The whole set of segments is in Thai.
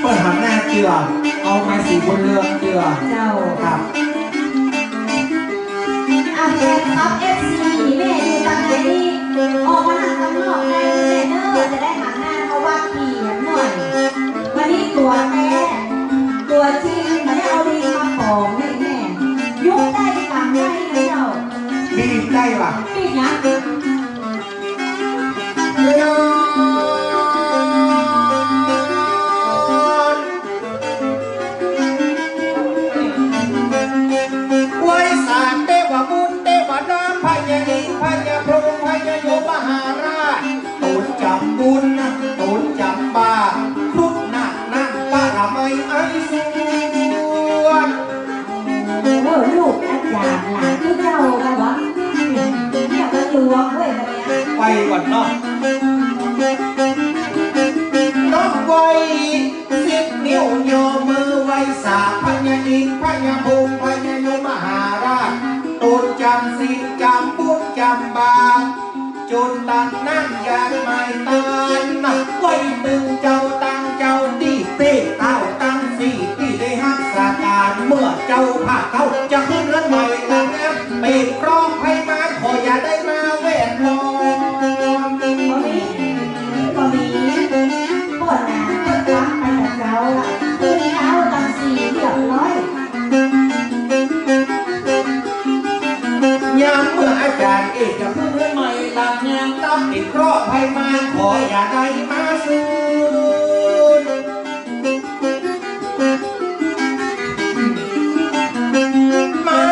เปิดหันหน้าเจือเอาไม้สีบนเรืองเจือเจ้าครับแฟนครับFC แม่อยู่ตรงไหนนี่ออกมาหาข้างนอกได้แม่เด้อจะได้หันหน้าเขาว่าขี่หน่อยวันนี้ตัวแม่ตัวจริงไม่ได้เอาดีมาของแม่ยุบได้ฟังได้นะเจ้าบีบได้ป่ะบีบนะไว้สารเทวบุญเทวดาพญาอินพญาพรหมพญาโยมหาราชตูนจำบุญตูนจำบาครุฑนั่งปะระไมไอสุวรรณลูกอาจารย์หลานที่เจ้ากันวะเนี่ยมันหลวงเว้ยไปก่อนเนาะน้องไว้10 นิ้วโยมือไว้สาพญาอินพญาพรหมพญาโยมหาราชตูนจำศีลจำบุญจำบาปจนตัดนั่งยางไม่ตายนักไว้ตึงเจ้าตั้งเจ้าตีเต้เต้าตั้งสี่ที่ได้หักสาการเมื่อเจ้าภาคเขาจะขึ้นเรือนใหม่หลังแอปเป็นครองให้มาขออย่าได้มาแวดล้อมบ่มีปวดหนาปวดรักไปแต่เจ้าละตื่นเช้าตั้งสี่เรียบร้อยยามเมื่ออาจารย์เอกจะขึ้นเรือนใหม่หลังงานต้องติดครอบให้มาขออย่าได้มาสูญมา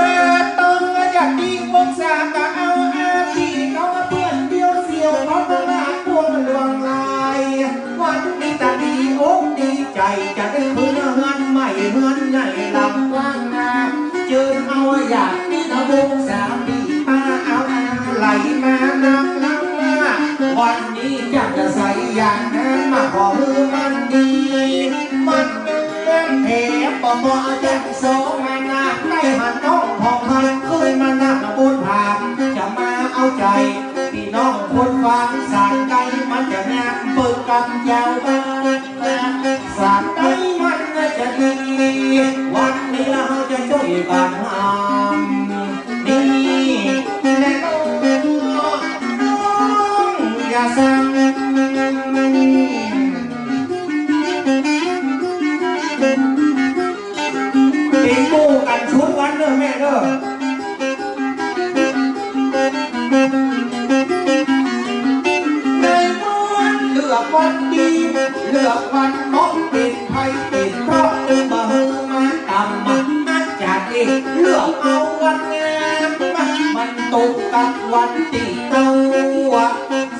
ต้องอยากดีวงศาก็เอาอาชีเขาเพื่อนเดียวเสียวเขาตลาดพวงหลวงลายวันนี้ตาดีอกดีใจจะได้คืนเงินใหม่เงินใหญ่ลำกว้างนาเจอเอาอยากเอาวงศาดีมาเอาไหลมานำน้ำมาวันนี้อยากจะใส่อย่างนั้นมาขอมือมันดีมันเป็นแผลปอมอจังโสมานาได้หันน้องพองให้เคยมานักบุญผานจะมาเอาใจพี่น้องคนฟังสารไกมันจะงานเปิดกันยาวบ้านสารไกมันจะดีวันนี้เราจะช่วยกันทำดีและน้องอย่าสั่งตีกู้กันชุดวันเด้อแม่เด้อในวันเลือกวันดีเลือกวันน้องเป็นไทยเป็นเพราะมาเฮือมาตำมาจากเอกเลือกเอาวันงามมันตกกับวันตีเต้า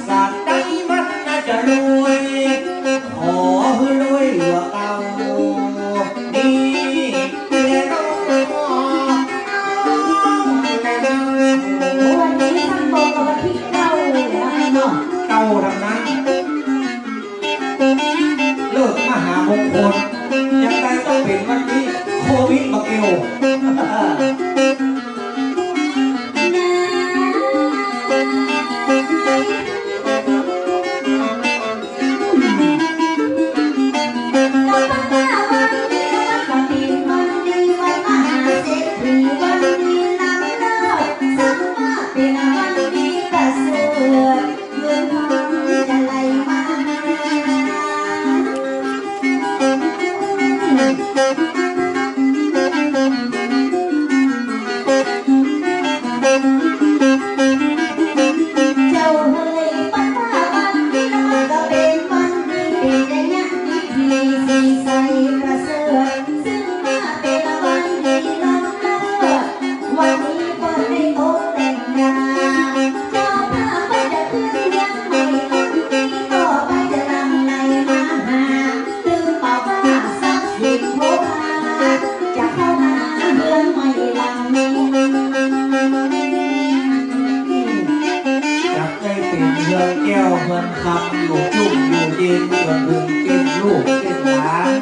สาดได้มันน่าจะรวยขอให้รวยเหลือเอาดีและน้องวันนี้ทำโตกับวันที่9นะเนาะเก่าดังนั้นเลิกมหามงคลยังไงต้องเป็นวันนี้โควิดมาเกี่ยวแก้วเงินคำอยู่จุ่มอยู่เย็นส่วนหนึ่งเก็บลูกเก็บหลาน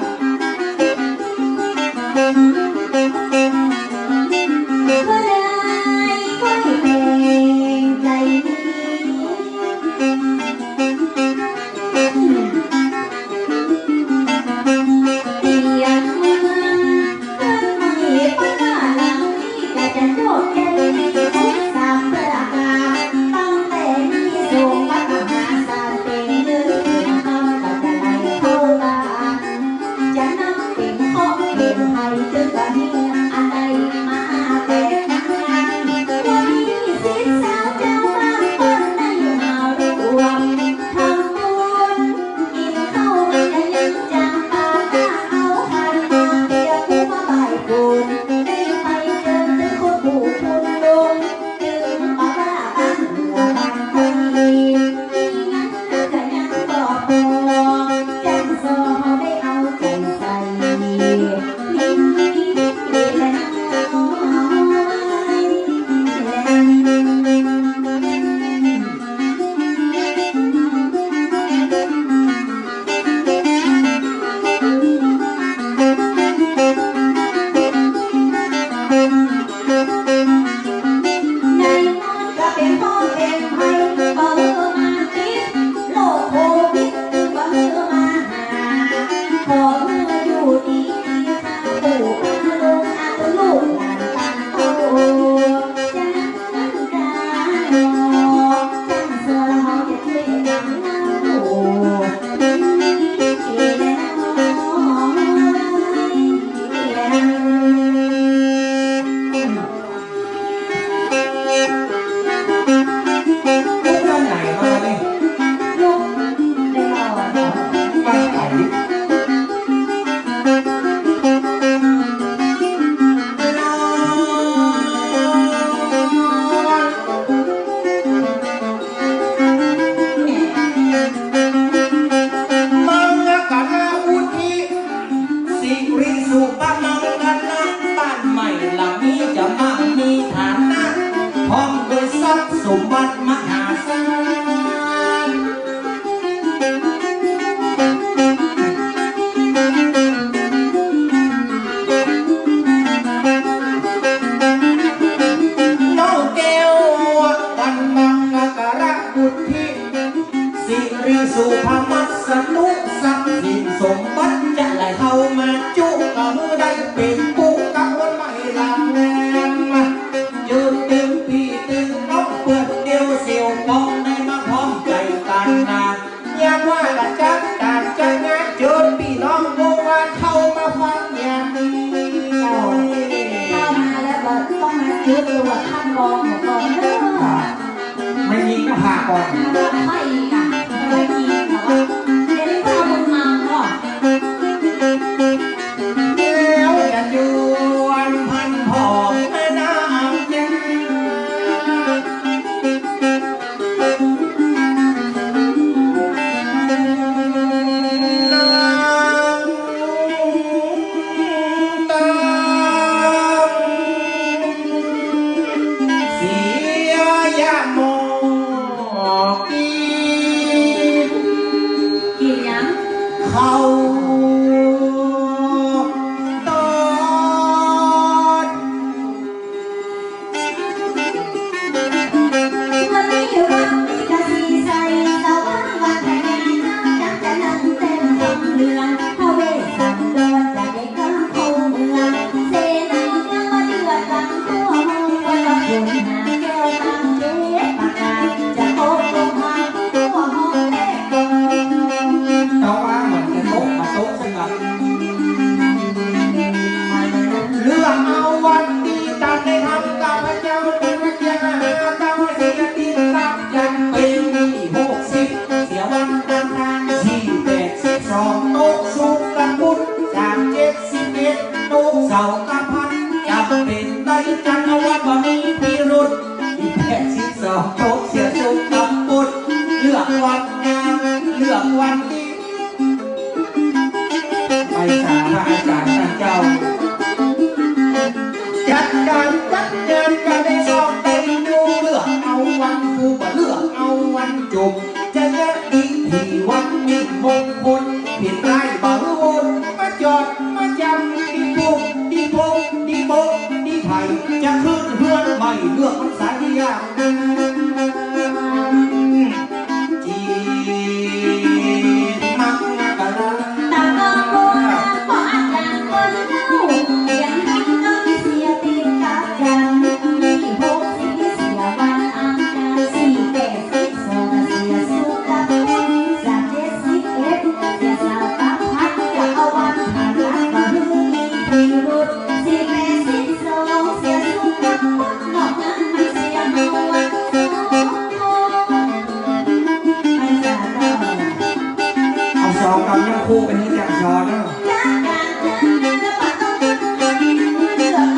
สมบัติมหาศาลน้องแก้ววันมังกระบุตรที่สิริสุภามัสนุทรัพย์สินสมบัติจะไหลเข้ามาจุกกับมือได้เป็นปุ๊กกับคนไม่ลำแรงยืนเต็มปีเต็มน้องเปิดเดียวเสียวมองในมาพร้อมใจกันนะอยากว่ากระจัดการจัดงานเจอพี่น้องโมวันเข้ามาฟังอย่างนี้เข้ามาแล้วก็ต้องมาซื้อตัวท่านรองของก่อนเด้อไม่ยิงก็ผ่าก่อนไม่ค่ะไม่ยิงแต่ว่าเดี๋ยวนี้ก็เอาบุญมาเนาะแล้วจะยวนพันหอมแม่น้ำแจ่มเขาตอนวันนี้วันกะสีใสสว่างวันแต่งงานจังจะนั่งเต็มทำเรืองพระเวสสันดรจะได้เข้าเมืองเสนามาเดือดกันทั่วห้องคนละคนหาแก้วตั้งเล็บปากกาจะโตลงมาทั่วห้องแรกก่อนแต่ว่าเหมือนจะโต๊ะมาโต๊ะสำหรับเรื่องเอาวันดีตามในทำกับพระเจ้าเป็นพระเจ้าเจ้าเสียดินรับยันเป็น60เสียวันอังคาร42โต๊ะสุกกับพุธ71โต๊ะเสาร์กับพันจับเป็นได้จันทร์วันบ่มีพิรุธ82โต๊ะเสียสุกกับพุธเลือกวันงามเลือกวันดีไปสาพระอาจารย์ท่านเจ้าจัดการจัดเดินกันได้สอบได้ดูเลือกเอาวันฟูบ่เลือกเอาวันจบจะแยกอีกที่วันมีมงคลผิดไรบ่วนมาจอดมาจำดีปุกดีพงดีโบดีไผ่จะขึ้นเพื่อนใหม่เลือกมันสายยากจีมักกะลาตาก็โบราณเพราะอาจารย์คนเล่าอย่างนั้นก็เสียติดกับจันมี60เสียวันอังคาร42เสียสุกกับพุธ71เสียเสาร์กับพัดจะเอาวันพฤหัสบ่มีพิรุธ12เสียสุกกับพุธนอกนั้นไม่เสียเมาวันสองไม่สาระเอาสองกับยังคู่เป็นที่จับช้อนเนาะ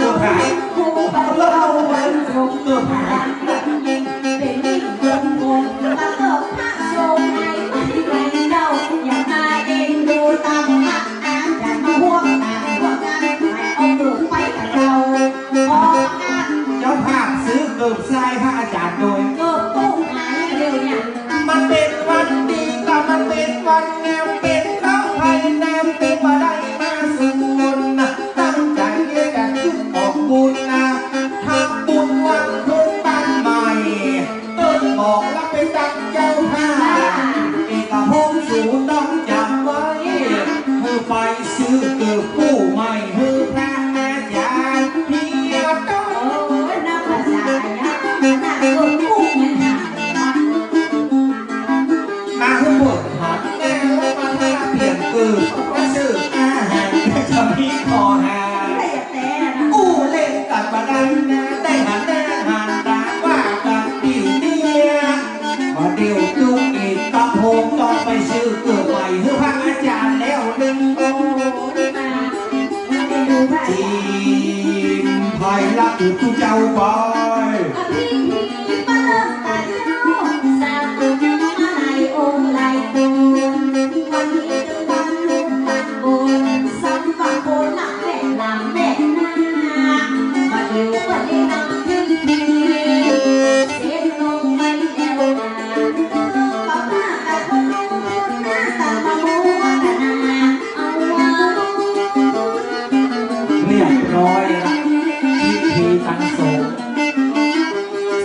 ตัวหายคู่ไปเอาวันจบตัวหายเป็นยิ่งยงคงมาตกพระทรงให้ไม่ได้เดาอย่ามาเองดูตามมาอ่านแต่มาห่วงตามห่วงกันไม่เอาเกิดไปกับเราพออ่านเจ้าภาพซื้อเกิบทรายพระอาจารย์โดยเกิดตู้หายเร็วเนี่ยมันเป็นวันดีก็มันเป็นวันแนวเป็นเขาไทยแนวเป็นมาได้มาสู่คนนะตั้งใจจะขึ้นออกบุญนะทำบุญวันขึ้นบ้านใหม่ต้นบอกแล้วไปตั้งเจ้าภาพเอกพงศ์สูต้องจำไว้คือไปซื้อเกิดผู้ใหม่คือพระอาจารย์เพียรต้นนับภาษาเนี่ยน่าเกิดคู่เงินหามาทั้งหมดหันแน่แล้วมาให้เปลี่ยนเกิดมาซื้ออาหารจะมีคอหาอู้เล่นกับบันไดนะได้หันหน้าหันตาว่ากันดิวเนี่ยมาเดียวจุกอีกกับผมต้องไปซื้อเกิดใหม่เพื่อพระอาจารย์ โอ้นี่มาได้ดูว่า จีนภายลักษณ์ทุกเจ้าไป พี่ปะเลิกตาเจ้าสาวมาในองค์ไหลตัววันนี้ถึงวันลูกบ้านบนสัมผัสโคนหลังแม่หลังแม่หน้ามาเดียวก็ได้นำถึงทีเสียลงไปแล้วนะป้าป้ากับคนรู้คนหน้าตามาโมกันนะเอาไว้ เรียบร้อยละพิธีตั้งสงฆ์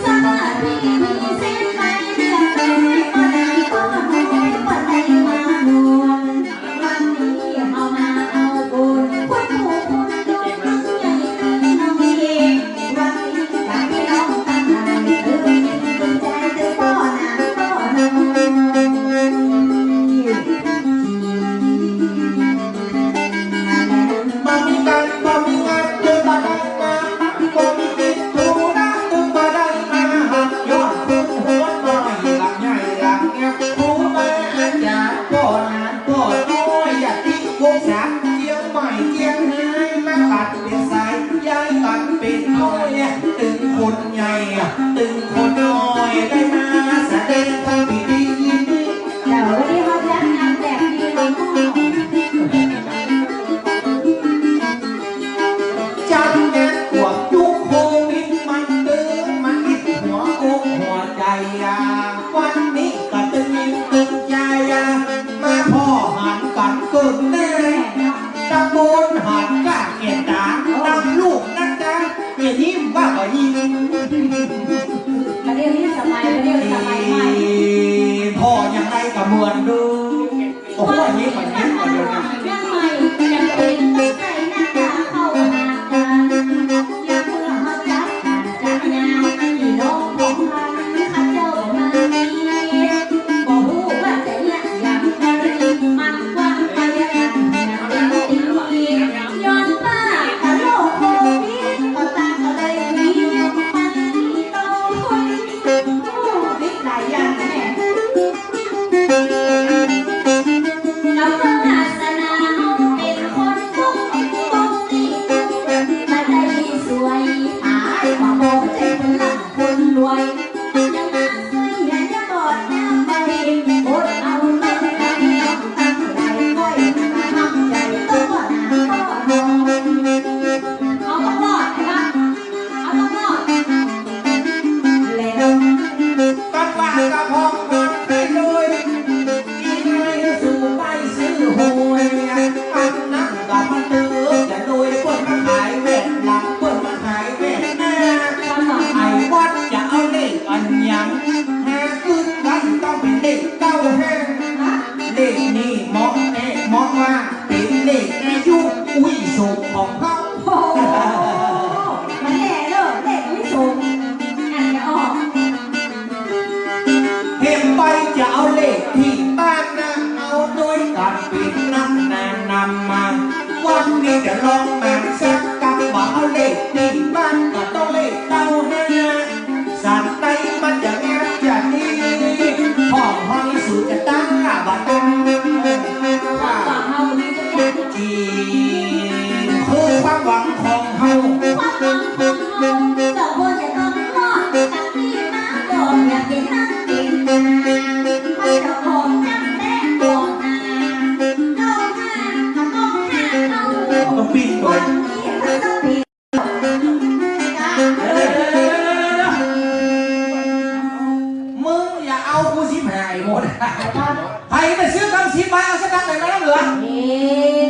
สมาธิมีเส้นไปเรื่อยไปก็ได้ก็น้อยก็ได้มานวลวันนี้เอามาเอาบุญคุณผู้คุณยกตั้งใหญ่น้องเองวันนี้การที่น้องตั้งใจตึงใจตึงก็นานก็นานบ่มีกันบ่มีงานเดินบ่ได้มาบ่มีกินถูนะตึงบ่ได้มาหักยอดคุณหัวน้อยหลังใหญ่หลังแอบผู้มาอาจารย์ก็นานก็น้อยอยากที่วงสามเจียงใหม่เจียงไฮ้มาตัดเป็นสายย้ายตัดเป็นน้อยตึงคนใหญ่ตึงคนน้อยได้มาแสดงความดียินดี เดี๋ยววันนี้เขาจะงานแบบนี้เราก็ จำแน่ขวบยุคโควิดมันตึงมันอิดหัวอกหัวใจวันนี้ก็ตึงตึงใจมาพ่อหันกันเกิดแน่ตะโกนหันก้าเกียรตาตามลูกนะจ๊ะอย่ายิ้มว่าก็ยิ้ม มาเรียกนี่สมัยมาเรียกสมัยใหม่ พ่อยังไงก็เหมือนเดูโอ้โหยิ้มมันยิ้มกันเดียวนะ ยังใหม่ยังเป็นตั้งใจหน้าตาเข้าหากันยังเมื่อเขาจับกันจับงานที่น้องของมันข้าเจ้ามามีบอกรู้ว่าแต่เนี่ยยังไม่มันกว้างไปกันยังเป็นตีย้อนป้ากับโลกโควิดก็ตามก็เลยมีมันมีโตคนโอ้บิ๊กหลายอย่างแม่ เราต้องอาสนาเป็นคนทุกข์ต้องดีมาได้สวยหายกว่าบอกใจคนหลังคนรวยยังมาสวยยังจะบอดแนวไปอดเอาเงินไปต้องตั้งใจค่อยมาทำใจตัวหนาก็นอนเอาต้องรอดนะเอาต้องรอดแล้ว ก็ฝากกระพองนอนไปเลยอีกไม่สู่ไปซื้อหวยอันนั้นก็มันตื้อจะรวยเปิดมาขายเวทหลังเปิดมาขายเวทหน้าไอ้วัดจะเอาเลขอันยังหาขึ้นวันต้องเป็นเลขเก้าห้าเลขนี้เหมาะเหมาะว่าเป็นเลขอายุอุ้ยสุขของเขา โอ้โหมันแหล่เด้อเด็กไม่สูงอันจะออก เห็นไปจะเอาเลขที่บ้านนะเอาด้วยกันปิดน้ำนานนำมาวันนี้จะลองมาสักกับว่าเอาเลขที่บ้านก็ต้องเลขเก้าห้าสัตว์ในมันจะงามอย่างนี้พ่อห้องสุดจะตั้งบัตรว่า ว่าเฮามีทุกอย่าง จีนคือความหวังของเฮา ความหวังของเฮาเจ้าบ่จะต้องรอดจากนี้มาดอกอยากเป็นนักบินพระเจ้าบอกจังแต่บอกนาเก้าห้าก็ต้องห้าเฮา ต้องปีนตัว วันนี้เราต้องบินจ้า มึงอย่าเอากูสิบหายหมดใครไปซื้อกำสิบใบเอาสักครั้งไหนมาแล้วเหลือ เอ๊ะ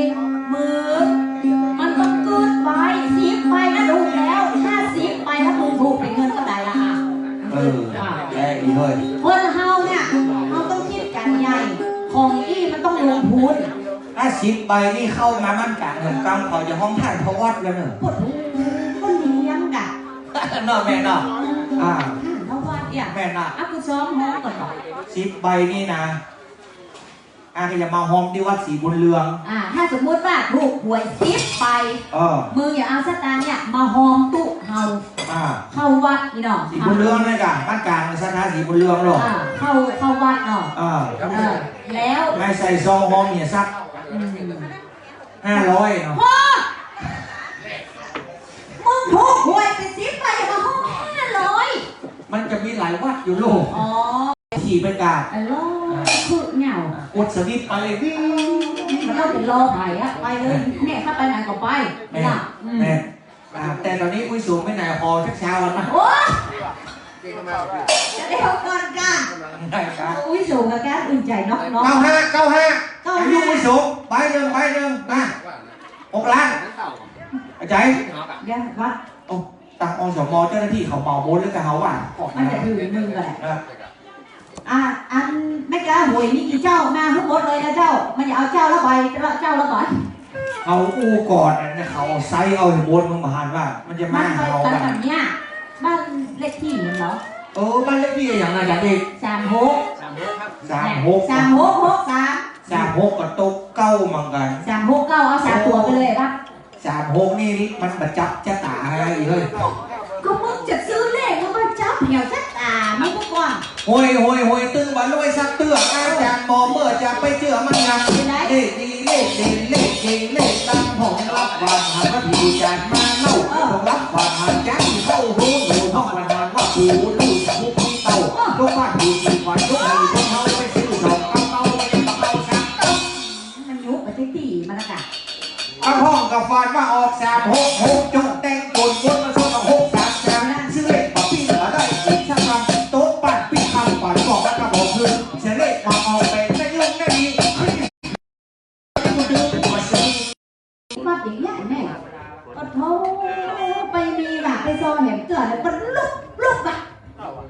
มือมันต้องเกินไป10 ใบนะถูกแล้ว50 ใบแล้วมึงถูกเป็นเงินเท่าไหร่ล่ะอ่ะ แย่อีกเลย คนเฮาเนี่ยเราต้องคิดกันใหญ่ของอี้มันต้องลงทุน ถ้าสิบใบนี่เข้ามามั่นกะเงินกำเขาจะห้องท่านเขาวัดแล้วเนอะ ปวดหูคนเลี้ยงกะ นอแม่นออ่า เขาว่าเนี่ย แม่นอ อ่ะกูซ้อมห้องก่อนหน่อย สิบใบนี่นะก็จะมาห้องที่วัดศรีบุญเรือง ถ้าสมมุติว่าถูกหวย10 ใบ มึงอย่าเอาสตางค์เนี่ยมาหอมตุเฮาเข้าวัดนี่เนาะ ศรีบุญเรืองนี่กะบ้านกลางสถานศรีบุญเรืองหรอ เข้าวัดเนาะแล้ว ไม่ใส่ซองห้องเนี่ยซัก 500เนาะ พ่อมึงถูกหวยไปซิไปอย่ามาห้อง500มันจะมีหลายวัดอยู่โลก อ๋อ ขี่ไปกาด ไอ้ล้อคือเหงาก ดสวิตช์ไปเลยวิ่ง มันต้องเป็นรอไผ่อะไปเลยแม่ถ้าไปไหนก็ไปไม่ได้ แม่แต่ตอนนี้อุ้ยสูงไปไหนพอชักเช้าวันนะ โอ้จะได้เอาก่อนกัน ได้ครับ อุ้ยสูงกับแก๊สอุ่นใจเนาะเนาะ 95อายุอุ้ยสูงไปหนึ่งนะ6 ล้านอาจารย์ แก๊สวัด โอ้ตังอสมเจ้าหน้าที่เขาเมาโม้หรือกับเขาอ่ะ มันจะถือมือกันแหละอันไม่กล้าหวยนี่กี่เจ้ามาทั้งหมดเลยนะเจ้ามันอย่าเอาเจ้าละใบเจ้าละใบ เอาอูก่อนนะเขาไซเอาอยู่บนมึงมาหันว่ามันจะ มั มาน ไป เอา ตาม แบบ แบบเนี้ยบ้านเลขที่เหรอ บ้านเลขที่อย่างไรอาจารย์เด็ก 36 36กับตุ๊กเก้ามังกัน 369เอา3ตัวไปเลยป่ะ 36นี่มันประจับจะตาอะไรเลย ก็มึงจะซื้อเลขมึงมาจับเหี่ยวชัดตามึงก็ก่อน โหยตึงบอลลอยสักเตือกอาจารย์บอเมื่อจะไปเจอมันยังเลขดีเลขเด่นเลขเก่งเลขดังผมรับความหันว่าผีจานมาเล่าผมรับความหันจ้าเข้าหูหนูห้องประธานว่าหูลูกจะมุกพี่เต่าลูกบ้านหูสีขวัญลูกให้พวกเขาไปซื้อสองเก้าไม่ยังเก้าสาม มันยุบไปที่ตีมันละกัน เอาห้องกับฟานว่าออก366จงแต่งกลวนมาส่งกับ633ซื้อเลขมาพี่เหลือได้อีกสักคำโต๊ะปั่นพี่คำปั่นบอกแล้วก็บอกคืนเฉลยมาเอาไปไม่ยุ่งไม่ดีว่าอย่างนี้แม่ก็โทไปมีแบบไปซอเห็นเกิดแล้วก็ลุกแบบ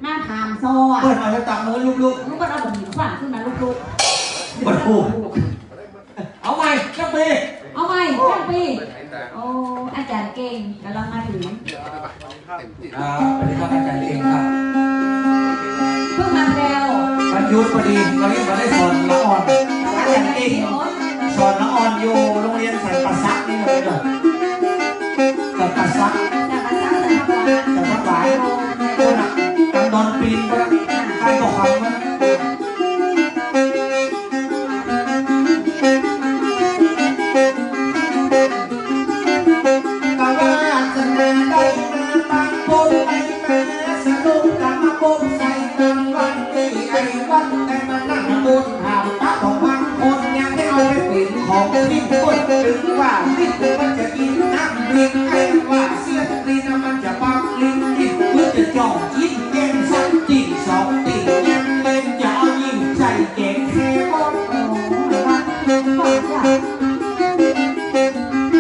หน้าถามซออ่ะ เปิดเอาแล้วตังมือลูก ลูกก็เอาแบบหนีขวานขึ้นมาลุก ๆเปิดคู่เอาใหม่จับปี เอาไหมช่างปีโอ้อาจารย์เก่งกำลังมาถึง สวัสดีครับอาจารย์เองครับ เพิ่งมาแล้ว วันหยุดพอดีเราเรียกมาได้สอนละอ่อนอาจารย์เองสอนละอ่อนอยู่โรงเรียนสันปัสสักนี่เลยจ้ะสันปัสสัก จากภาษาสารพัด สันปัสสายคนอ่ะกันนอนปีนก็ได้ใครบอกคำว่าของที่คนถึงว่าลิ้นมันจะกินน้ำลิ้นไอ้ว่าเสียงลิ้นมันจะปักลิ้นลิ้นเพื่อจะจ่องกินแกงสักติ่งสองติ่งยังเล่นจะเอายิ่งใจแกงแค่บอล โอ้ว่า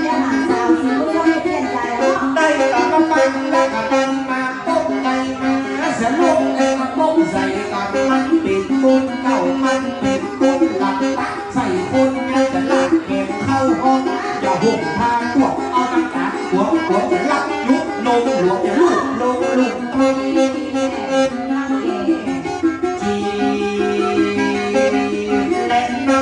อย่าหาสาวสิลูกต้องเปลี่ยนใจแล้ว ได้กลับมาฟังแล้วก็เป็นมาต้มใจมาสนุกเลยมาต้มใส่กันมันเป็นคุณเก่ามันเป็นคุณหลับตาใส่คุณแล้วจะลากเก็บเข้าห้องอย่าห่มทางพวกเอาตั้งแต่หัวจะรับยุบนมหลวงจะลูกจีและน้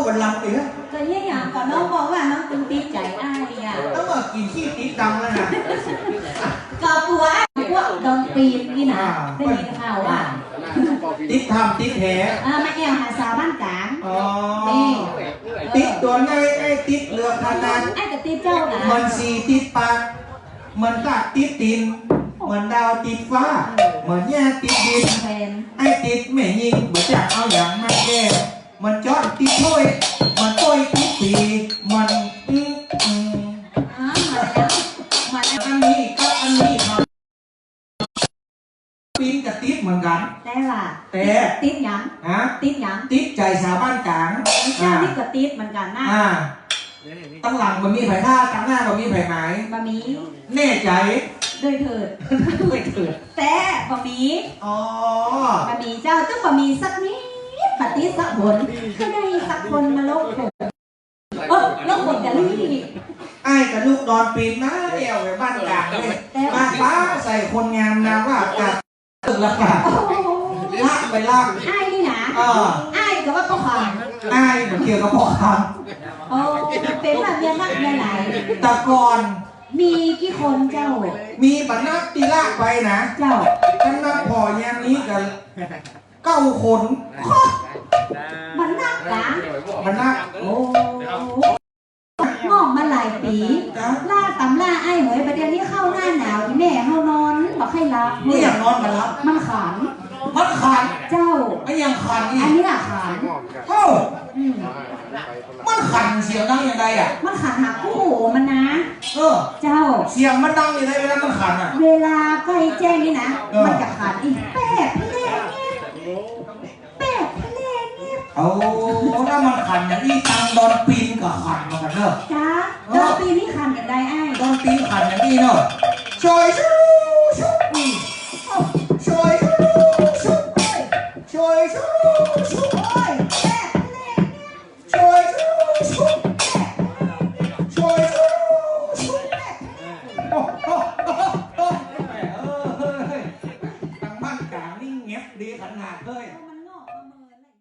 บันลังเลยนะ ก็ยี่อย่างก่อนน้องบอกว่าน้องตึงติดใจอ้ายอ่ะ ต้องมากินขี้ติดดังแล้วนะ ก็กลัวพวกโดนปีนนี่นะได้ยินข่าวว่า ติดทำติดแผล มาแอวหาสาวบ้านกลาง อ๋อ นี่ ติดตัวไงไอ้ติดเรือพนัน ไอ้กับติดเจ้านะ มันสีติดปากมันตากติดดินเหมือนดาวติดฟ้าเหมือนแย่ติดดิน แฟน ไอ้ติดแม่ยิงเหมือนจากเอาอย่างมาแก้มันจอดติดถ้วยมันต้อยติดปีมันมาแล้ว อันนี้กับอันนี้ครับปีนกับติดเหมือนกัน แต่ว่า แต่ ติดหยัง ฮะ ติดหยัง ติดใจชาวบ้านกลาง เจ้านี่ก็ติดเหมือนกันนะ ตั้งหลังมันมีไผ่ท่าตั้งหน้ามันมีไผ่ไม้ บะหมี่ แน่ใจ ด้วยเถิด ไม่เถิด แต่บะหมี่ อ๋อบ ะหมี่เจ้าต้องบะหมี่สักนิดปฏิสักผลก็ได้สักคนมาลบผลลบผลกันนี่ ไอ้กับลูกดอนปีนนะเอวไปบ้านกลางเลยบ้านป้าใส่คนงามนะว่ากับตึกละกะลากไปลาก ไอ้นี่นะ ไอ้ก็ว่าก็ขาน ไอ้เหมือนเกี่ยวกับพ่อค โอ้เป็นแบบเมียนักเมียไหน ำแต่ก่อน มีกี่คนเจ้า มีบรรณับตีลากไปนะ เจ้า กันนับพอแยมนี้กัน9 คน มันนักกะ บรรณับ โอ้งอกมาหลายปีล่าตำล่าไอ้เหยประเดี๋ยวนี้เข้าหน้าหนาวที่แม่เข้านอนบอกให้รับ ไม่อยากนอนมารับ มันขัน มันขัน เจ้า ไม่ยังขันอี อั ก นนี้ล่ะขัน เอ้า อืม มันขันเสียงดังยังไงอ่ะ มันขันหักคู่หูมันนะ เจ้า เสียงมันดังยังไงเวลามันขันอ่ะ เวลาใกล้แจ้งนี่นะ มันจะขันอีกแป๊บเพลงเนี่ยแป๊บเพลงเนี่ย เอาถ้ามันขันอย่างนี้ตังดอนปีนกับขันมากันเนอะ จ้าเจอปีนี้ขันอย่างไรไอ้ ดอนปีนขันอย่างนี้เนอะช่วยช่วย